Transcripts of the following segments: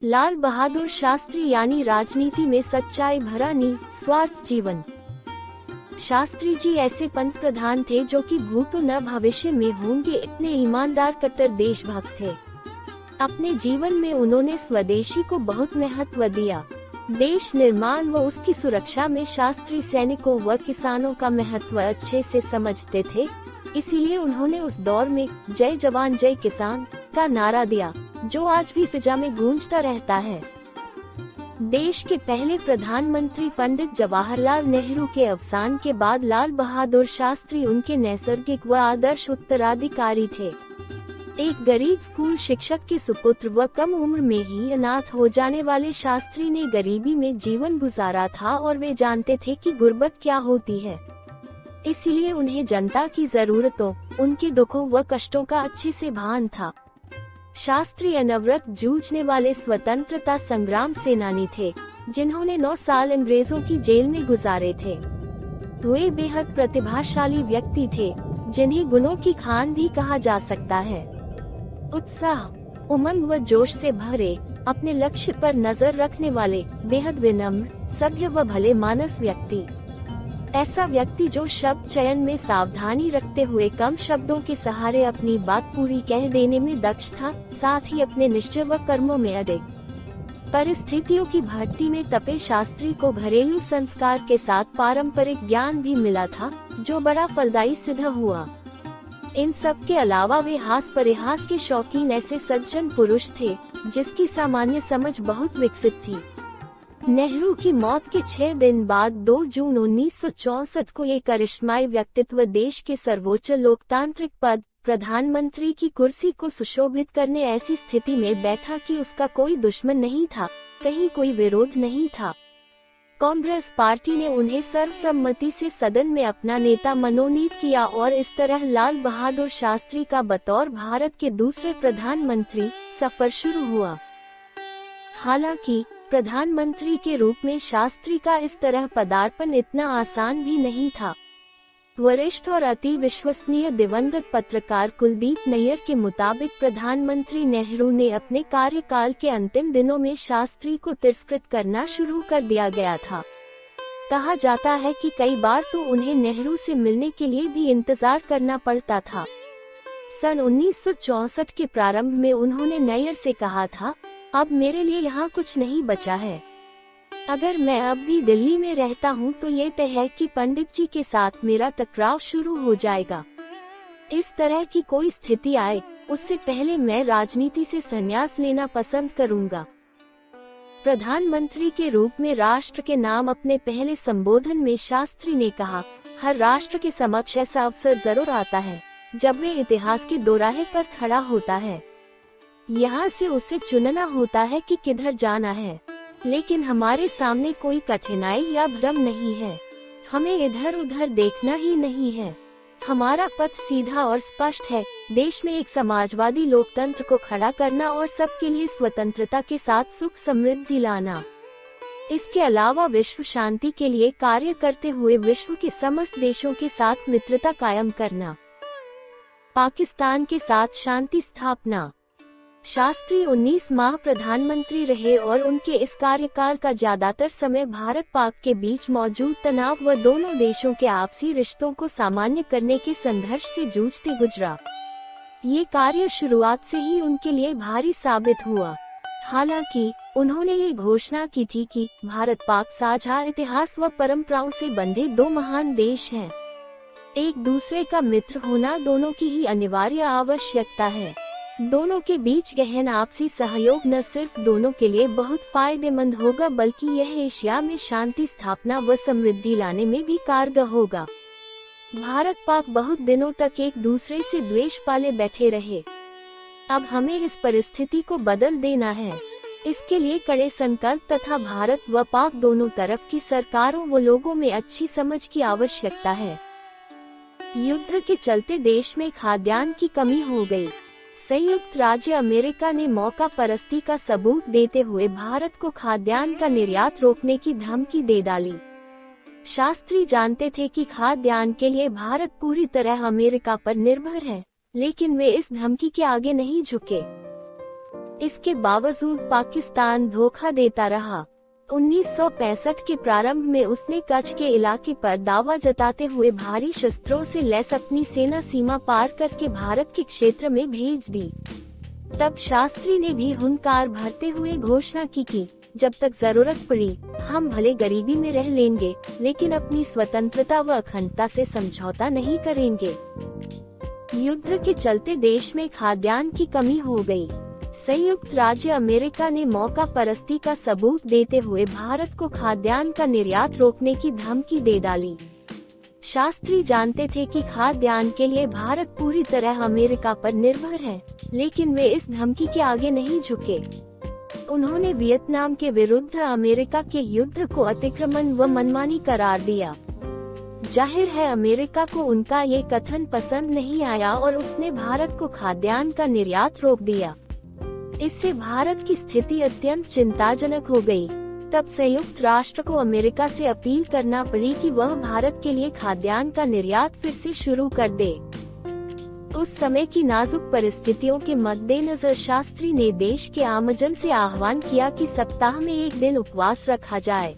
लाल बहादुर शास्त्री यानी राजनीति में सच्चाई भरा निस्वार्थ जीवन। शास्त्री जी ऐसे पंत प्रधान थे जो कि भूत न भविष्य में होंगे, इतने ईमानदार कट्टर देशभक्त थे। अपने जीवन में उन्होंने स्वदेशी को बहुत महत्व दिया। देश निर्माण व उसकी सुरक्षा में शास्त्री सैनिकों व किसानों का महत्व अच्छे से समझते थे। इसीलिए उन्होंने उस दौर में जय जवान जय किसान का नारा दिया, जो आज भी फिजा में गूंजता रहता है। देश के पहले प्रधानमंत्री पंडित जवाहरलाल नेहरू के अवसान के बाद लाल बहादुर शास्त्री उनके नैसर्गिक व आदर्श उत्तराधिकारी थे। एक गरीब स्कूल शिक्षक के सुपुत्र व कम उम्र में ही अनाथ हो जाने वाले शास्त्री ने गरीबी में जीवन गुजारा था और वे जानते थे कि गुर्बत क्या होती है। इसलिए उन्हें जनता की जरूरतों, उनके दुखों व कष्टों का अच्छे से भान था। शास्त्री अनवरत जूझने वाले स्वतंत्रता संग्राम सेनानी थे, जिन्होंने 9 साल अंग्रेजों की जेल में गुजारे थे। वे बेहद प्रतिभाशाली व्यक्ति थे, जिन्हें गुणों की खान भी कहा जा सकता है। उत्साह, उमंग व जोश से भरे, अपने लक्ष्य पर नजर रखने वाले, बेहद विनम्र, सभ्य व भले मानस व्यक्ति। ऐसा व्यक्ति जो शब्द चयन में सावधानी रखते हुए कम शब्दों के सहारे अपनी बात पूरी कह देने में दक्ष था, साथ ही अपने निश्चय व कर्मों में अडिग। परिस्थितियों की भट्टी में तपे शास्त्री को घरेलू संस्कार के साथ पारंपरिक ज्ञान भी मिला था, जो बड़ा फलदायी सिद्ध हुआ। इन सब के अलावा वे हास परिहास के शौकीन ऐसे सज्जन पुरुष थे, जिसकी सामान्य समझ बहुत विकसित थी। नेहरू की मौत के 6 दिन बाद 2 जून 1964 को ये करिश्माई व्यक्तित्व देश के सर्वोच्च लोकतांत्रिक पद, प्रधानमंत्री की कुर्सी को सुशोभित करने ऐसी स्थिति में बैठा कि उसका कोई दुश्मन नहीं था, कहीं कोई विरोध नहीं था। कांग्रेस पार्टी ने उन्हें सर्वसम्मति से सदन में अपना नेता मनोनीत किया और इस तरह लाल बहादुर शास्त्री का बतौर भारत के दूसरे प्रधानमंत्री सफर शुरू हुआ। हालांकि प्रधानमंत्री के रूप में शास्त्री का इस तरह पदार्पण इतना आसान भी नहीं था। वरिष्ठ और अति विश्वसनीय दिवंगत पत्रकार कुलदीप नैयर के मुताबिक प्रधानमंत्री नेहरू ने अपने कार्यकाल के अंतिम दिनों में शास्त्री को तिरस्कृत करना शुरू कर दिया गया था। कहा जाता है कि कई बार तो उन्हें नेहरू से मिलने के लिए भी इंतजार करना पड़ता था। सन 1964 के प्रारंभ में उन्होंने नैयर से कहा था, अब मेरे लिए यहाँ कुछ नहीं बचा है। अगर मैं अब भी दिल्ली में रहता हूँ तो ये तय है कि पंडित जी के साथ मेरा टकराव शुरू हो जाएगा। इस तरह की कोई स्थिति आए, उससे पहले मैं राजनीति से संन्यास लेना पसंद करूँगा। प्रधानमंत्री के रूप में राष्ट्र के नाम अपने पहले संबोधन में शास्त्री ने कहा, हर राष्ट्र के समक्ष ऐसा अवसर जरूर आता है, जब वे इतिहास के दोराहे पर खड़ा होता है। यहाँ से उसे चुनना होता है कि किधर जाना है, लेकिन हमारे सामने कोई कठिनाई या भ्रम नहीं है। हमें इधर उधर देखना ही नहीं है। हमारा पथ सीधा और स्पष्ट है, देश में एक समाजवादी लोकतंत्र को खड़ा करना और सबके लिए स्वतंत्रता के साथ सुख समृद्धि लाना। इसके अलावा विश्व शांति के लिए कार्य करते हुए विश्व के समस्त देशों के साथ मित्रता कायम करना। पाकिस्तान के साथ शांति स्थापना। शास्त्री 19 माह प्रधानमंत्री रहे और उनके इस कार्यकाल का ज्यादातर समय भारत पाक के बीच मौजूद तनाव व दोनों देशों के आपसी रिश्तों को सामान्य करने के संघर्ष से जूझते गुजरा। ये कार्य शुरुआत से ही उनके लिए भारी साबित हुआ। हालांकि उन्होंने ये घोषणा की थी कि भारत पाक साझा इतिहास व परंपराओं से बंधे 2 महान देश हैं। एक दूसरे का मित्र होना दोनों की ही अनिवार्य आवश्यकता है। दोनों के बीच गहन आपसी सहयोग न सिर्फ दोनों के लिए बहुत फायदेमंद होगा, बल्कि यह एशिया में शांति स्थापना व समृद्धि लाने में भी कारगर होगा। भारत पाक बहुत दिनों तक एक दूसरे से द्वेष पाले बैठे रहे। अब हमें इस परिस्थिति को बदल देना है। इसके लिए कड़े संकल्प तथा भारत व पाक दोनों तरफ की सरकारों व लोगों में अच्छी समझ की आवश्यकता है। युद्ध के चलते देश में खाद्यान्न की कमी हो गई। संयुक्त राज्य अमेरिका ने मौका परस्ती का सबूत देते हुए भारत को खाद्यान्न का निर्यात रोकने की धमकी दे डाली। शास्त्री जानते थे कि खाद्यान्न के लिए भारत पूरी तरह अमेरिका पर निर्भर है, लेकिन वे इस धमकी के आगे नहीं झुके। इसके बावजूद पाकिस्तान धोखा देता रहा। 1965 के प्रारंभ में उसने कच्छ के इलाके पर दावा जताते हुए भारी शस्त्रों से लैस अपनी सेना सीमा पार करके भारत के क्षेत्र में भेज दी। तब शास्त्री ने भी हुंकार भरते हुए घोषणा की जब तक जरूरत पड़ी हम भले गरीबी में रह लेंगे, लेकिन अपनी स्वतंत्रता व अखंडता से समझौता नहीं करेंगे। युद्ध के चलते देश में खाद्यान्न की कमी हो गई। संयुक्त राज्य अमेरिका ने मौका परस्ती का सबूत देते हुए भारत को खाद्यान्न का निर्यात रोकने की धमकी दे डाली। शास्त्री जानते थे कि खाद्यान्न के लिए भारत पूरी तरह अमेरिका पर निर्भर है, लेकिन वे इस धमकी के आगे नहीं झुके। उन्होंने वियतनाम के विरुद्ध अमेरिका के युद्ध को अतिक्रमण व मनमानी करार दिया। जाहिर है अमेरिका को उनका ये कथन पसंद नहीं आया और उसने भारत को खाद्यान्न का निर्यात रोक दिया। इससे भारत की स्थिति अत्यंत चिंताजनक हो गई। तब संयुक्त राष्ट्र को अमेरिका से अपील करना पड़ी कि वह भारत के लिए खाद्यान्न का निर्यात फिर से शुरू कर दे। उस समय की नाजुक परिस्थितियों के मद्देनजर शास्त्री ने देश के आमजन से आह्वान किया कि सप्ताह में एक दिन उपवास रखा जाए।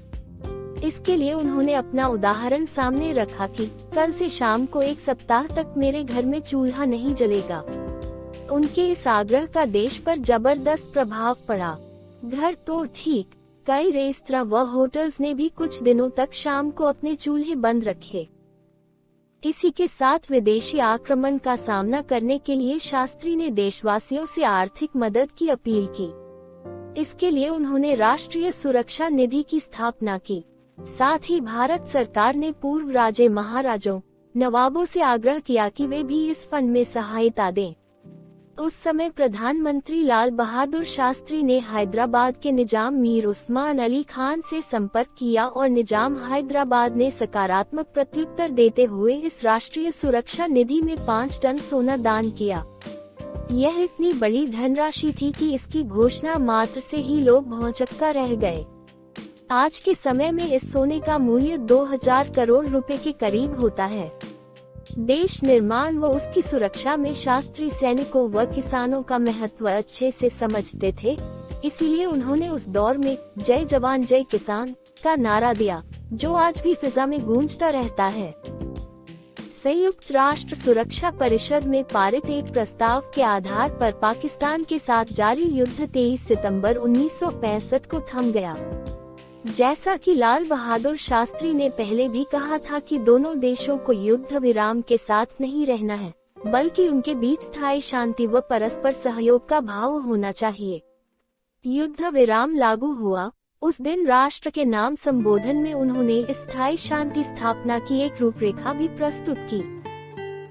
इसके लिए उन्होंने अपना उदाहरण सामने रखा कि कल से शाम को एक सप्ताह तक मेरे घर में चूल्हा नहीं जलेगा। उनके इस आग्रह का देश पर जबरदस्त प्रभाव पड़ा। घर तो ठीक, कई रेस्तरां व होटल्स ने भी कुछ दिनों तक शाम को अपने चूल्हे बंद रखे। इसी के साथ विदेशी आक्रमण का सामना करने के लिए शास्त्री ने देशवासियों से आर्थिक मदद की अपील की। इसके लिए उन्होंने राष्ट्रीय सुरक्षा निधि की स्थापना की। साथ ही भारत सरकार ने पूर्व राजे महाराजों, नवाबों से आग्रह किया कि वे भी इस फंड में सहायता दें। उस समय प्रधानमंत्री लाल बहादुर शास्त्री ने हैदराबाद के निजाम मीर उस्मान अली खान से संपर्क किया और निजाम हैदराबाद ने सकारात्मक प्रत्युत्तर देते हुए इस राष्ट्रीय सुरक्षा निधि में 5 टन सोना दान किया। यह इतनी बड़ी धनराशि थी कि इसकी घोषणा मात्र से ही लोग भौंचक्का रह गए। आज के समय में इस सोने का मूल्य 2000 करोड़ रुपए के करीब होता है। देश निर्माण व उसकी सुरक्षा में शास्त्री सैनिकों व किसानों का महत्व अच्छे से समझते थे। इसीलिए उन्होंने उस दौर में जय जवान जय किसान का नारा दिया, जो आज भी फिजा में गूंजता रहता है। संयुक्त राष्ट्र सुरक्षा परिषद में पारित एक प्रस्ताव के आधार पर पाकिस्तान के साथ जारी युद्ध 23 सितंबर 1965 को थम गया। जैसा कि लाल बहादुर शास्त्री ने पहले भी कहा था कि दोनों देशों को युद्ध विराम के साथ नहीं रहना है, बल्कि उनके बीच स्थायी शांति व परस्पर सहयोग का भाव होना चाहिए। युद्ध विराम लागू हुआ। उस दिन राष्ट्र के नाम संबोधन में उन्होंने स्थायी शांति स्थापना की एक रूपरेखा भी प्रस्तुत की।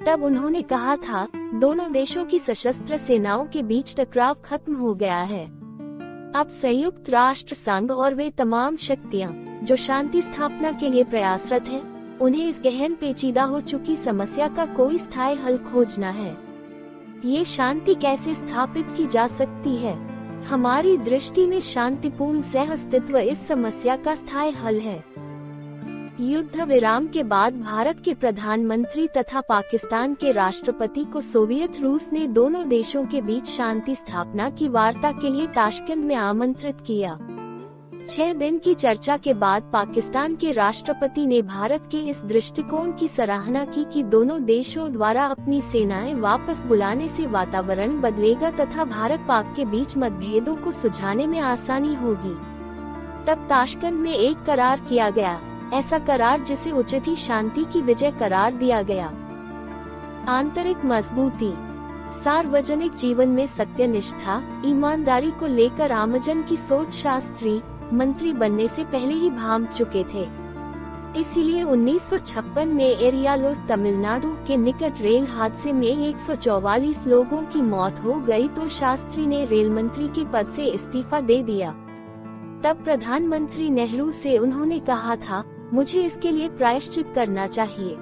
तब उन्होंने कहा था, दोनों देशों की सशस्त्र सेनाओं के बीच टकराव खत्म हो गया है। अब संयुक्त राष्ट्र संघ और वे तमाम शक्तियां जो शांति स्थापना के लिए प्रयासरत हैं, उन्हें इस गहन पेचीदा हो चुकी समस्या का कोई स्थायी हल खोजना है। ये शांति कैसे स्थापित की जा सकती है? हमारी दृष्टि में शांतिपूर्ण सह अस्तित्व इस समस्या का स्थायी हल है। युद्ध विराम के बाद भारत के प्रधानमंत्री तथा पाकिस्तान के राष्ट्रपति को सोवियत रूस ने दोनों देशों के बीच शांति स्थापना की वार्ता के लिए ताशकंद में आमंत्रित किया। 6 दिन की चर्चा के बाद पाकिस्तान के राष्ट्रपति ने भारत के इस दृष्टिकोण की सराहना की कि दोनों देशों द्वारा अपनी सेनाएं वापस बुलाने से वातावरण बदलेगा तथा भारत पाक के बीच मतभेदों को सुलझाने में आसानी होगी। तब ताशकंद में एक करार किया गया, ऐसा करार जिसे उचित ही शांति की विजय करार दिया गया। आंतरिक मजबूती। सार्वजनिक जीवन में सत्यनिष्ठा, ईमानदारी को लेकर आमजन की सोच शास्त्री मंत्री बनने से पहले ही भांप चुके थे। इसीलिए 1956 में एरियालोर तमिलनाडु के निकट रेल हादसे में 144 लोगों की मौत हो गई तो शास्त्री ने रेल मंत्री के पद से इस्तीफा दे दिया। तब प्रधानमंत्री नेहरू से उन्होंने कहा था, मुझे इसके लिए प्रायश्चित करना चाहिए,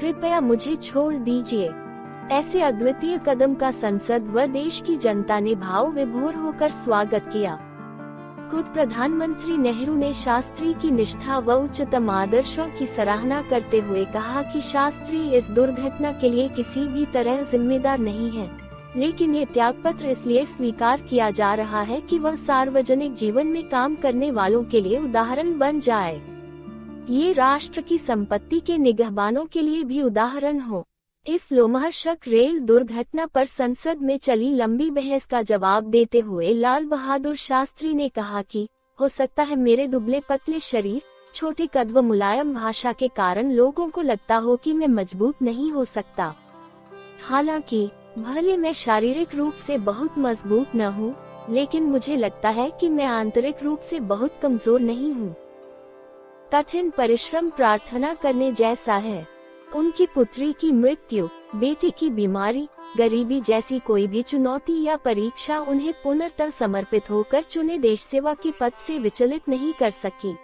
कृपया मुझे छोड़ दीजिए। ऐसे अद्वितीय कदम का संसद व देश की जनता ने भाव विभोर होकर स्वागत किया। खुद प्रधानमंत्री नेहरू ने शास्त्री की निष्ठा व उच्चतम आदर्शों की सराहना करते हुए कहा कि शास्त्री इस दुर्घटना के लिए किसी भी तरह जिम्मेदार नहीं है। लेकिन ये त्यागपत्र इसलिए स्वीकार किया जा रहा है कि वह सार्वजनिक जीवन में काम करने वालों के लिए उदाहरण बन जाए। ये राष्ट्र की संपत्ति के निगहबानों के लिए भी उदाहरण हो। इस लोमहर्षक रेल दुर्घटना पर संसद में चली लंबी बहस का जवाब देते हुए लाल बहादुर शास्त्री ने कहा कि हो सकता है मेरे दुबले पतले शरीर, छोटे कद व मुलायम भाषा के कारण लोगों को लगता हो कि मैं मजबूत नहीं हो सकता। हालांकि भले मैं शारीरिक रूप से बहुत मजबूत न हूँ, लेकिन मुझे लगता है कि मैं आंतरिक रूप से बहुत कमजोर नहीं हूँ। कठिन परिश्रम प्रार्थना करने जैसा है। उनकी पुत्री की मृत्यु, बेटी की बीमारी, गरीबी जैसी कोई भी चुनौती या परीक्षा उन्हें पुनर्तः समर्पित होकर चुने देश सेवा के पद से विचलित नहीं कर सकी।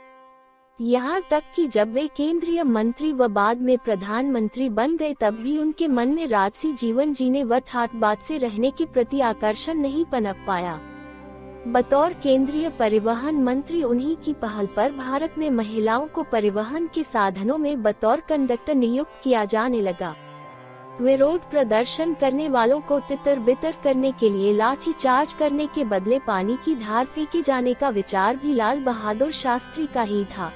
यहाँ तक कि जब वे केंद्रीय मंत्री व बाद में प्रधानमंत्री बन गए तब भी उनके मन में राजसी जीवन जीने व ठाट-बाट से रहने के प्रति आकर्षण नहीं पनप पाया। बतौर केंद्रीय परिवहन मंत्री उन्हीं की पहल पर भारत में महिलाओं को परिवहन के साधनों में बतौर कंडक्टर नियुक्त किया जाने लगा। विरोध प्रदर्शन करने वालों को तितर बितर करने के लिए लाठी चार्ज करने के बदले पानी की धार फेंके जाने का विचार भी लाल बहादुर शास्त्री का ही था।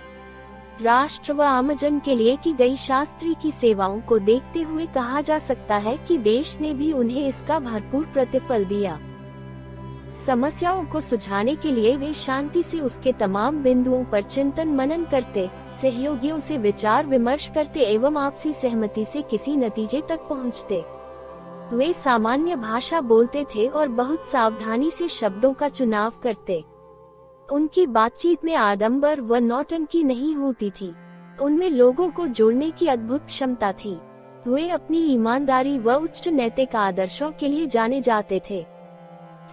राष्ट्र व आमजन के लिए की गई शास्त्री की सेवाओं को देखते हुए कहा जा सकता है कि देश ने भी उन्हें इसका भरपूर प्रतिफल दिया। समस्याओं को सुलझाने के लिए वे शांति से उसके तमाम बिंदुओं पर चिंतन मनन करते, सहयोगियों से विचार विमर्श करते एवं आपसी सहमति से किसी नतीजे तक पहुंचते। वे सामान्य भाषा बोलते थे और बहुत सावधानी से शब्दों का चुनाव करते। उनकी बातचीत में आडंबर व नौटंकी नहीं होती थी। उनमें लोगों को जोड़ने की अद्भुत क्षमता थी। वे अपनी ईमानदारी व उच्च नैतिक आदर्शों के लिए जाने जाते थे।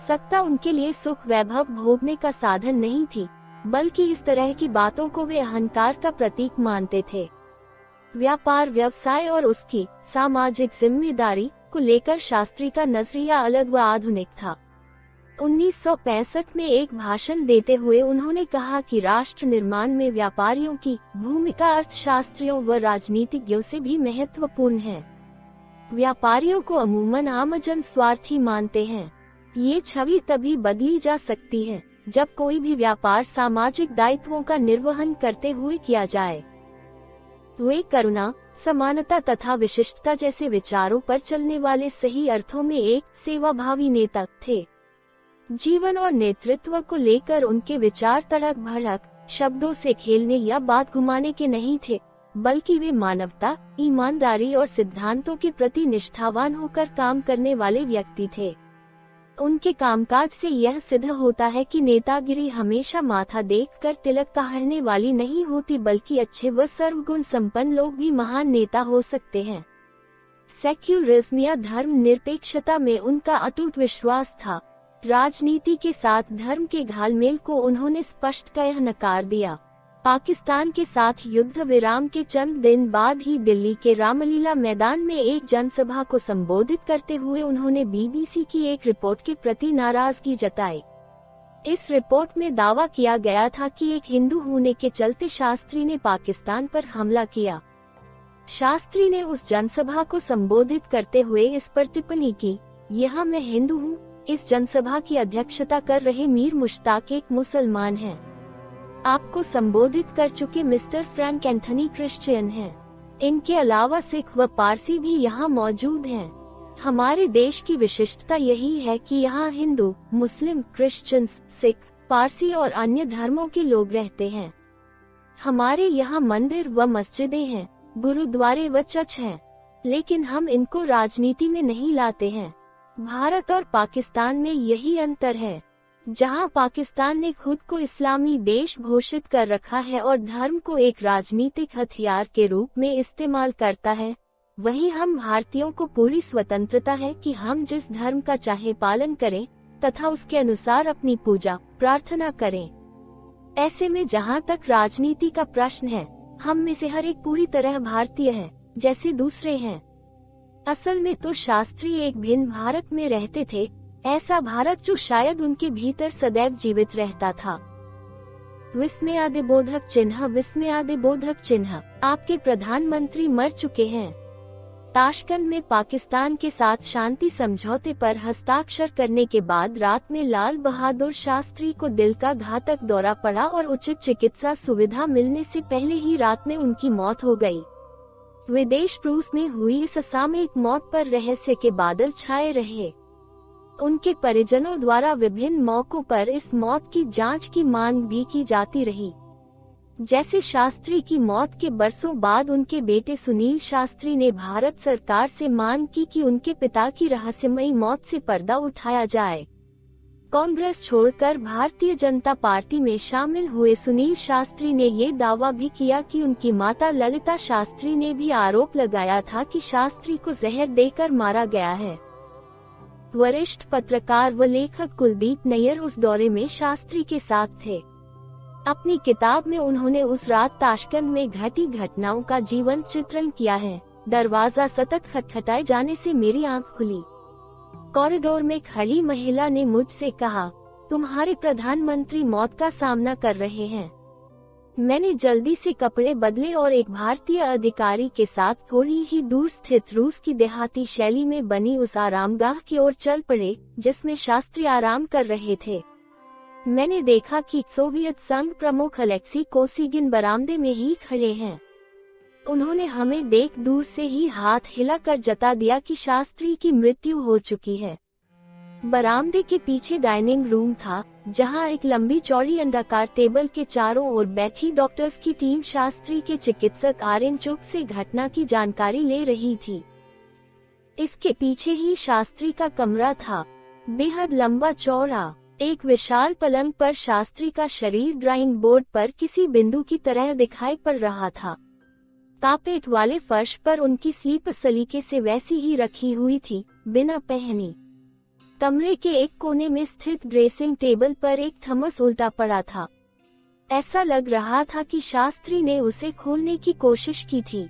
सत्ता उनके लिए सुख वैभव भोगने का साधन नहीं थी, बल्कि इस तरह की बातों को वे अहंकार का प्रतीक मानते थे। व्यापार व्यवसाय और उसकी सामाजिक जिम्मेदारी को लेकर शास्त्री का नजरिया अलग व आधुनिक था। 1965 में एक भाषण देते हुए उन्होंने कहा कि राष्ट्र निर्माण में व्यापारियों की भूमिका अर्थशास्त्रियों व राजनीतिज्ञों से भी महत्वपूर्ण है। व्यापारियों को अमूमन आमजन स्वार्थी मानते हैं। ये छवि तभी बदली जा सकती है जब कोई भी व्यापार सामाजिक दायित्वों का निर्वहन करते हुए किया जाए। वे करुणा, समानता तथा विशिष्टता जैसे विचारों पर चलने वाले सही अर्थों में एक सेवाभावी नेता थे। जीवन और नेतृत्व को लेकर उनके विचार तड़क भड़क शब्दों से खेलने या बात घुमाने के नहीं थे, बल्कि वे मानवता, ईमानदारी और सिद्धांतों के प्रति निष्ठावान होकर काम करने वाले व्यक्ति थे। उनके कामकाज से यह सिद्ध होता है कि नेतागिरी हमेशा माथा देखकर तिलक कहने वाली नहीं होती, बल्कि अच्छे व सर्वगुण संपन्न लोग भी महान नेता हो सकते हैं। सेक्युलरिज्म या धर्म निरपेक्षता में उनका अटूट विश्वास था। राजनीति के साथ धर्म के घालमेल को उन्होंने स्पष्टतः नकार दिया। पाकिस्तान के साथ युद्ध विराम के चंद दिन बाद ही दिल्ली के रामलीला मैदान में एक जनसभा को संबोधित करते हुए उन्होंने बीबीसी की एक रिपोर्ट के प्रति नाराजगी जताई। इस रिपोर्ट में दावा किया गया था कि एक हिंदू होने के चलते शास्त्री ने पाकिस्तान पर हमला किया। शास्त्री ने उस जनसभा को संबोधित करते हुए इस पर टिप्पणी की, यहाँ मैं हिंदू हूँ। इस जनसभा की अध्यक्षता कर रहे मीर मुश्ताक एक मुसलमान हैं। आपको संबोधित कर चुके मिस्टर फ्रैंक एंथनी क्रिश्चियन हैं। इनके अलावा सिख व पारसी भी यहाँ मौजूद हैं। हमारे देश की विशिष्टता यही है कि यहाँ हिंदू, मुस्लिम, क्रिश्चियंस, सिख, पारसी और अन्य धर्मों के लोग रहते हैं। हमारे यहाँ मंदिर व मस्जिदें हैं, गुरुद्वारे व चर्च हैं, लेकिन हम इनको राजनीति में नहीं लाते हैं। भारत और पाकिस्तान में यही अंतर है। जहां पाकिस्तान ने खुद को इस्लामी देश घोषित कर रखा है और धर्म को एक राजनीतिक हथियार के रूप में इस्तेमाल करता है, वहीं हम भारतीयों को पूरी स्वतंत्रता है कि हम जिस धर्म का चाहे पालन करें तथा उसके अनुसार अपनी पूजा प्रार्थना करें। ऐसे में जहां तक राजनीति का प्रश्न है, हम में से हर एक पूरी तरह भारतीय है जैसे दूसरे हैं। असल में तो शास्त्री एक भिन्न भारत में रहते थे, ऐसा भारत जो शायद उनके भीतर सदैव जीवित रहता था। विस्मयादिबोधक चिन्ह, विस्मयादिबोधक चिन्ह। आपके प्रधानमंत्री मर चुके हैं। ताशकंद में पाकिस्तान के साथ शांति समझौते पर हस्ताक्षर करने के बाद रात में लाल बहादुर शास्त्री को दिल का घातक दौरा पड़ा और उचित चिकित्सा सुविधा मिलने से पहले ही रात में उनकी मौत हो गई। विदेश रूस में हुई इस असामयिक मौत पर रहस्य के बादल छाए रहे। उनके परिजनों द्वारा विभिन्न मौकों पर इस मौत की जांच की मांग भी की जाती रही। जैसे शास्त्री की मौत के बरसों बाद उनके बेटे सुनील शास्त्री ने भारत सरकार से मांग की कि उनके पिता की रहस्यमयी मौत से पर्दा उठाया जाए। कांग्रेस छोड़कर भारतीय जनता पार्टी में शामिल हुए सुनील शास्त्री ने ये दावा भी किया कि उनकी माता ललिता शास्त्री ने भी आरोप लगाया था कि शास्त्री को जहर देकर मारा गया है। वरिष्ठ पत्रकार व लेखक कुलदीप नैयर उस दौरे में शास्त्री के साथ थे। अपनी किताब में उन्होंने उस रात ताशकंद में घटी घटनाओं का जीवंत चित्रण किया है। दरवाजा सतत खटखटाए जाने से मेरी आंख खुली। कॉरिडोर में खड़ी महिला ने मुझसे कहा, तुम्हारे प्रधानमंत्री मौत का सामना कर रहे हैं। मैंने जल्दी से कपड़े बदले और एक भारतीय अधिकारी के साथ थोड़ी ही दूर स्थित रूस की देहाती शैली में बनी उस आरामगाह की ओर चल पड़े जिसमें शास्त्री आराम कर रहे थे। मैंने देखा कि सोवियत संघ प्रमुख अलेक्सी कोसिगिन बरामदे में ही खड़े हैं। उन्होंने हमें देख दूर से ही हाथ हिलाकर जता दिया कि शास्त्री की मृत्यु हो चुकी है। बरामदे के पीछे डाइनिंग रूम था, जहां एक लंबी चौड़ी अंडाकार टेबल के चारों ओर बैठी डॉक्टर्स की टीम शास्त्री के चिकित्सक आर्यन चुप से घटना की जानकारी ले रही थी। इसके पीछे ही शास्त्री का कमरा था, बेहद लंबा चौड़ा। एक विशाल पलंग पर शास्त्री का शरीर ड्राइंग बोर्ड पर किसी बिंदु की तरह दिखाई पड़ रहा था। कार्पेट वाले फर्श पर उनकी स्लीप सलीके से वैसी ही रखी हुई थी, बिना पहनी। कमरे के एक कोने में स्थित ड्रेसिंग टेबल पर एक थर्मस उल्टा पड़ा था। ऐसा लग रहा था कि शास्त्री ने उसे खोलने की कोशिश की थी।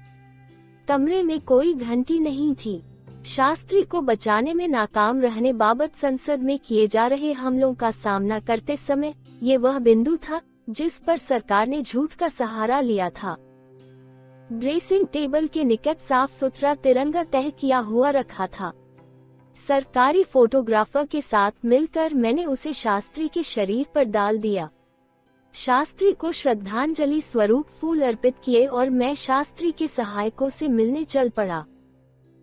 कमरे में कोई घंटी नहीं थी। शास्त्री को बचाने में नाकाम रहने बाबत संसद में किए जा रहे हमलों का सामना करते समय ये वह बिंदु था जिस पर सरकार ने झूठ का सहारा लिया था। ड्रेसिंग टेबल के निकट साफ सुथरा तिरंगा तय किया हुआ रखा था। सरकारी फोटोग्राफर के साथ मिलकर मैंने उसे शास्त्री के शरीर पर डाल दिया। शास्त्री को श्रद्धांजलि स्वरूप फूल अर्पित किए और मैं शास्त्री के सहायकों से मिलने चल पड़ा।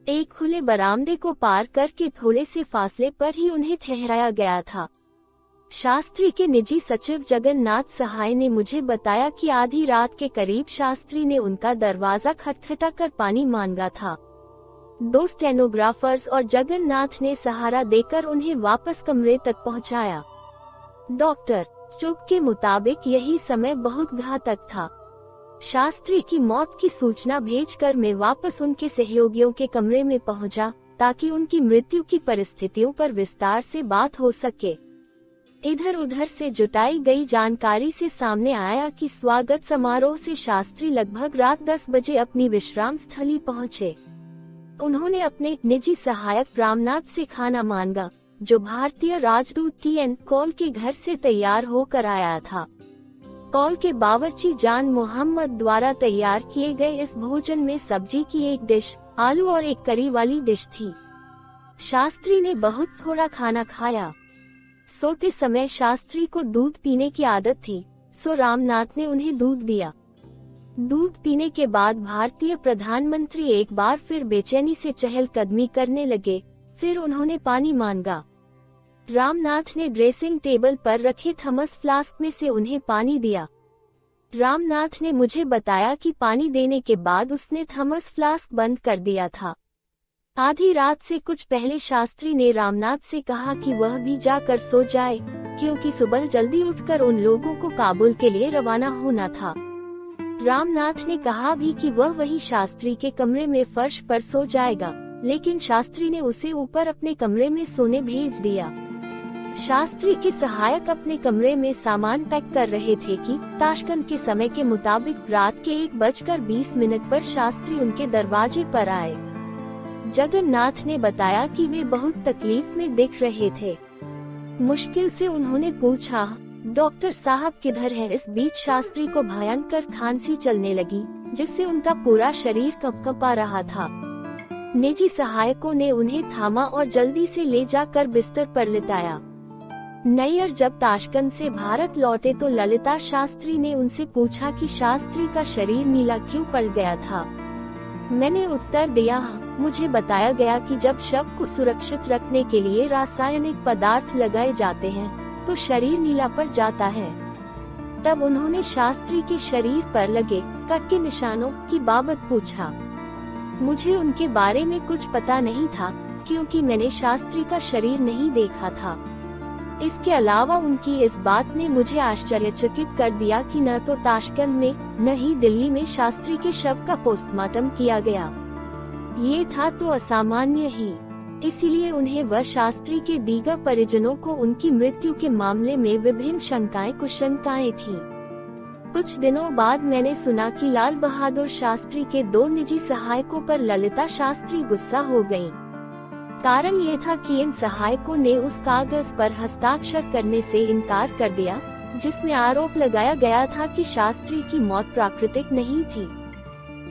एक खुले बरामदे को पार करके थोड़े से फासले पर ही उन्हें ठहराया गया था। शास्त्री के निजी सचिव जगन्नाथ सहाय ने मुझे बताया कि आधी रात के करीब शास्त्री ने उनका दरवाजा खटखटाकर पानी मांगा था। 2 स्टेनोग्राफर्स और जगन्नाथ ने सहारा देकर उन्हें वापस कमरे तक पहुंचाया। डॉक्टर चुप के मुताबिक यही समय बहुत घातक था। शास्त्री की मौत की सूचना भेजकर मैं वापस उनके सहयोगियों के कमरे में पहुंचा ताकि उनकी मृत्यु की परिस्थितियों पर विस्तार से बात हो सके। इधर उधर से जुटाई गई जानकारी से सामने आया कि स्वागत समारोह से शास्त्री लगभग रात 10 बजे अपनी विश्राम स्थली पहुंचे। उन्होंने अपने निजी सहायक रामनाथ से खाना मांगा, जो भारतीय राजदूत टी.एन. कौल के घर से तैयार होकर आया था। कौल के बावर्ची जान मोहम्मद द्वारा तैयार किए गए इस भोजन में सब्जी की एक डिश, आलू और एक करी वाली डिश थी। शास्त्री ने बहुत थोड़ा खाना खाया। सोते समय शास्त्री को दूध पीने की आदत थी, सो रामनाथ ने उन्हें दूध दिया। दूध पीने के बाद भारतीय प्रधानमंत्री एक बार फिर बेचैनी से चहलकदमी करने लगे। फिर उन्होंने पानी मांगा। रामनाथ ने ड्रेसिंग टेबल पर रखे थर्मस फ्लास्क में से उन्हें पानी दिया। रामनाथ ने मुझे बताया कि पानी देने के बाद उसने थर्मस फ्लास्क बंद कर दिया था। आधी रात से कुछ पहले शास्त्री ने रामनाथ से कहा कि वह भी जाकर सो जाए, क्योंकि सुबह जल्दी उठकर उन लोगों को काबुल के लिए रवाना होना था। रामनाथ ने कहा भी कि वह वही शास्त्री के कमरे में फर्श पर सो जाएगा, लेकिन शास्त्री ने उसे ऊपर अपने कमरे में सोने भेज दिया। शास्त्री के सहायक अपने कमरे में सामान पैक कर रहे थे कि ताशकंद के समय के मुताबिक रात के 1:20 पर शास्त्री उनके दरवाजे पर आए। जगन्नाथ ने बताया कि वे बहुत तकलीफ में दिख रहे थे। मुश्किल से उन्होंने पूछा, डॉक्टर साहब किधर हैं? इस बीच शास्त्री को भयंकर खांसी चलने लगी, जिससे उनका पूरा शरीर कंपकंपा रहा था। निजी सहायकों ने उन्हें थामा और जल्दी से ले जाकर बिस्तर पर लिटाया। नैयर जब ताशकंद से भारत लौटे तो ललिता शास्त्री ने उनसे पूछा कि शास्त्री का शरीर नीला क्यों पड़ गया था। मैंने उत्तर दिया, मुझे बताया गया कि जब शव को सुरक्षित रखने के लिए रासायनिक पदार्थ लगाए जाते हैं तो शरीर नीला पड़ जाता है। तब उन्होंने शास्त्री के शरीर पर लगे कट के निशानों की बाबत पूछा। मुझे उनके बारे में कुछ पता नहीं था क्योंकि मैंने शास्त्री का शरीर नहीं देखा था। इसके अलावा उनकी इस बात ने मुझे आश्चर्यचकित कर दिया कि न तो ताशकंद में न ही दिल्ली में शास्त्री के शव का पोस्टमार्टम किया गया। ये था तो असामान्य ही, इसीलिए उन्हें व शास्त्री के दीगर परिजनों को उनकी मृत्यु के मामले में विभिन्न शंकाएं कुशंकाएं थी। कुछ दिनों बाद मैंने सुना कि लाल बहादुर शास्त्री के 2 निजी सहायकों पर ललिता शास्त्री गुस्सा हो गयी। कारण ये था कि इन सहायकों ने उस कागज पर हस्ताक्षर करने से इनकार कर दिया जिसमें आरोप लगाया गया था कि शास्त्री की मौत प्राकृतिक नहीं थी।